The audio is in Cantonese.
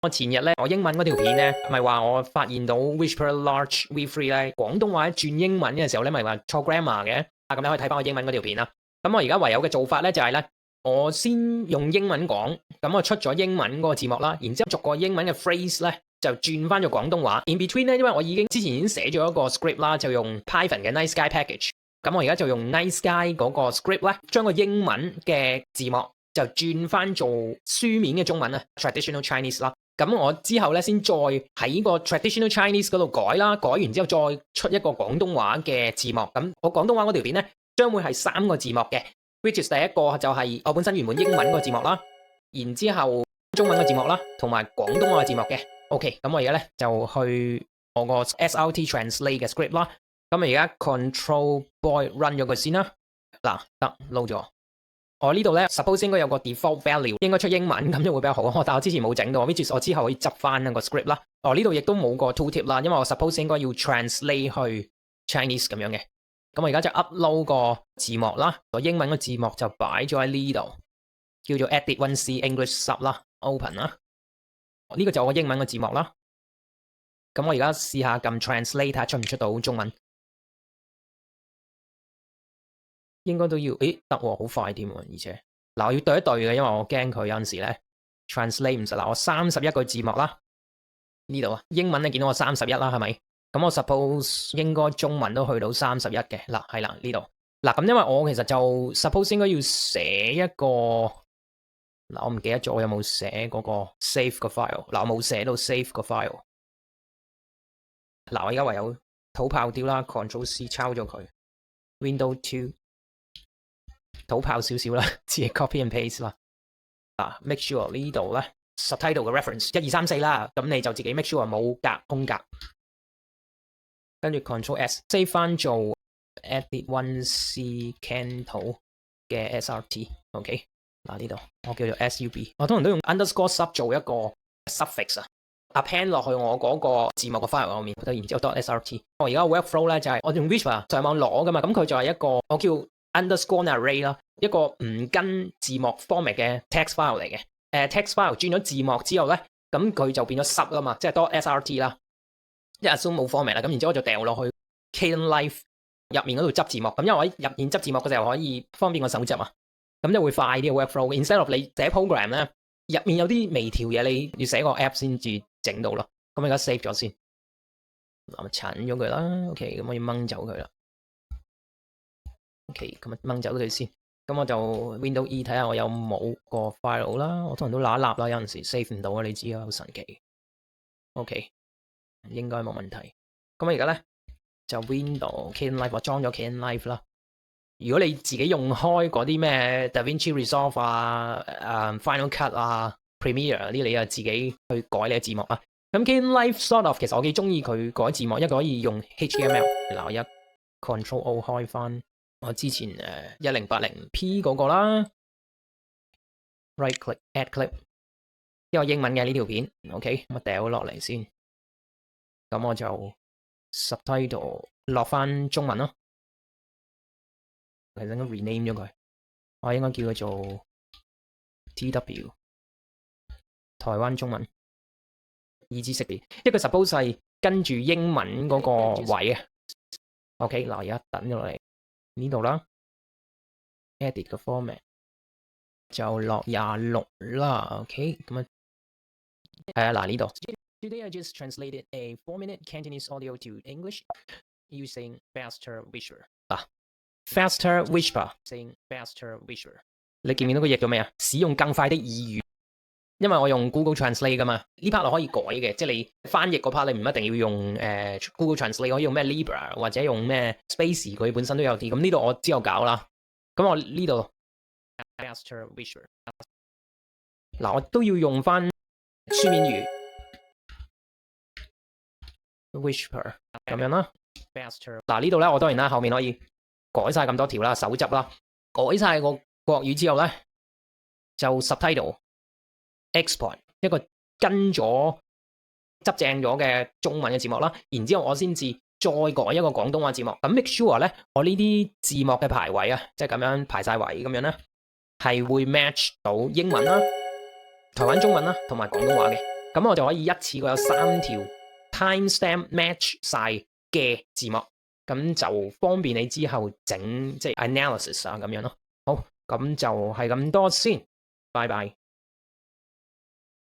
我前日咧，我英文嗰條片咧，咪話我發現到 Whisper Large V3 咧，廣東話轉英文嘅時候咧，咪話錯 grammar 嘅。咁你可以睇翻我英文嗰條片啦。咁我而家唯有嘅做法咧，就係咧，我先用英文講，咁我出咗英文嗰個字幕啦，然之後逐個英文嘅 phrase 咧，就轉翻做廣東話。In between 咧，因為我之前已經寫咗一個 script 啦，就用 Python 嘅 Nice Guy package。咁我而家就用 Nice Guy 嗰個 script 咧，將個英文嘅字幕就轉翻做書面嘅中文啊 ，Traditional Chinese 啦。咁我之後咧，先再喺個 Traditional Chinese 嗰度改啦，改完之後再出一個廣東話嘅字幕。咁我廣東話嗰條片咧，將會係3個字幕嘅 ，which is 第一個就係我本身原本英文個字幕啦，然之後中文個字幕啦，同埋廣東話嘅字幕嘅。OK，咁我而家咧就去我個 SRT Translate 嘅 script 啦。咁我而家 Control Boy run 咗佢先啦。嗱，得 load 咗。我呢度咧 suppose 應該有個 default value 應該出英文，咁就會比較好。但我之前冇整到 ，which is 我之後可以執翻個 script 啦。呢度亦都冇個 tooltip 啦，因為我 suppose 應該要 translate 去 Chinese 咁樣嘅。咁我而家就 upload 個字幕啦，個英文個字幕就擺咗喺呢度，叫做 Edit 1C English Sub 啦 ，open 啦。呢個就我英文個字幕啦。咁我而家試下撳 translate 睇下出唔出到中文。應該都要，得喎，好快添喎，而且我要對一對嘅，因為我驚佢有陣時咧 translate 唔實。我31個字幕啦，呢度啊，英文你見到我31啦，係咪？咁我 suppose 應該中文都去到31嘅，係啦，呢度。咁因為我其實就 suppose 應該要寫一個，我唔記得咗我有冇寫嗰個 save 個 file，我冇寫到 save 個 file。我而家唯有土炮雕啦 ，Control C 抄咗佢 ，Window 2。土炮少少啦，自己 copy and paste 啦。make sure 呢度咧 subtitle 嘅 reference 1、2、3、4啦，咁你就自己 make sure 冇格空格，跟住 Control S save 翻做 Edit 1C Canto 嘅 SRT。OK， 呢度我叫做 SUB， 我通常都用 underscore sub 做一個 suffix 啊，append 落去我嗰個字幕嘅 file 後面，然之後 dot SRT。我而家 workflow 咧就係我用 Whisper 上網攞噶嘛，咁佢就係一個我叫underscore array 啦，一個唔跟字幕 format 嘅 text file 嚟嘅。text file 轉咗字幕之後咧，咁佢就變咗 sub 啦嘛，即係多 SRT 啦。一 assume 冇 format 啦，咁然之後我就掉落去 Kdenlive 入面嗰度執字幕。咁因為我喺入面執字幕嘅時候可以方便我手執啊，咁就會快啲嘅 workflow。instead of 你寫 program 咧，入面有啲微調嘢，你要寫個 app 先至整到咯。咁而家 save 咗先，咁鏟咗佢啦。OK， 咁我要掹走佢啦。OK， 咁掹走佢先。咁我就 Window E 睇下我有冇個 file 啦。我通常都揦一揦啦，有陣時 save 唔到啊，你知啊，好神奇。OK， 應該冇問題。咁我而家咧就 Window Kdenlive 我裝咗 Kdenlive 啦。如果你自己用開嗰啲咩 DaVinci Resolve 啊、Final Cut 啊、Premiere 嗰啲，你就自己去改你嘅字幕啦。咁 Kdenlive sort of 其實我幾中意佢改字幕，一個可以用 HTML。我一 Control O 開翻我之前1080p 嗰個啦 ，right click add clip， 因為英文嘅呢條片 ，OK， 我掉落嚟先，咁我就 subtitle 落翻中文咯，其實應該 rename 咗佢，我應該叫佢做 TW 台灣中文，以知識別，一個 suppose 係跟住英文嗰個位啊 ，OK， 嗱而家等咗落嚟。呢度啦 ，edit 個 format 就落26啦 ，OK， 咁呢度。Today I just translated a 4-minute Cantonese audio to English using Faster Whisper。Faster Whisper，saying Faster Whisper。你見唔見到個譯做咩啊？使用更快的耳語。因為我用 Google Translate 噶嘛，呢 part 我可以改嘅，即係你翻譯嗰 part 你唔一定要用Google Translate， 可以用咩 Libra 或者用咩 Space， 佢本身都有啲。咁呢度我之後搞啦。咁我呢度 Faster Whisper， 我都要用翻書面語 Whisper 咁樣啦。Faster 呢度咧，我當然啦，後面可以改晒咁多條啦，手執啦，改晒個國語之後咧，就 subtitle。export 一個跟咗執正咗嘅中文嘅字幕啦，然之後我先至再改一個廣東話字幕。咁 make sure 咧，我呢啲字幕嘅排位啊，即係咁樣排晒位咁樣咧，係會 match 到英文啦、台灣中文啦同埋廣東話嘅。咁我就可以一次過有3條 timestamp match 晒嘅字幕，咁就方便你之後整即係 analysis 啊咁樣咯。好，咁就係咁多先，拜拜。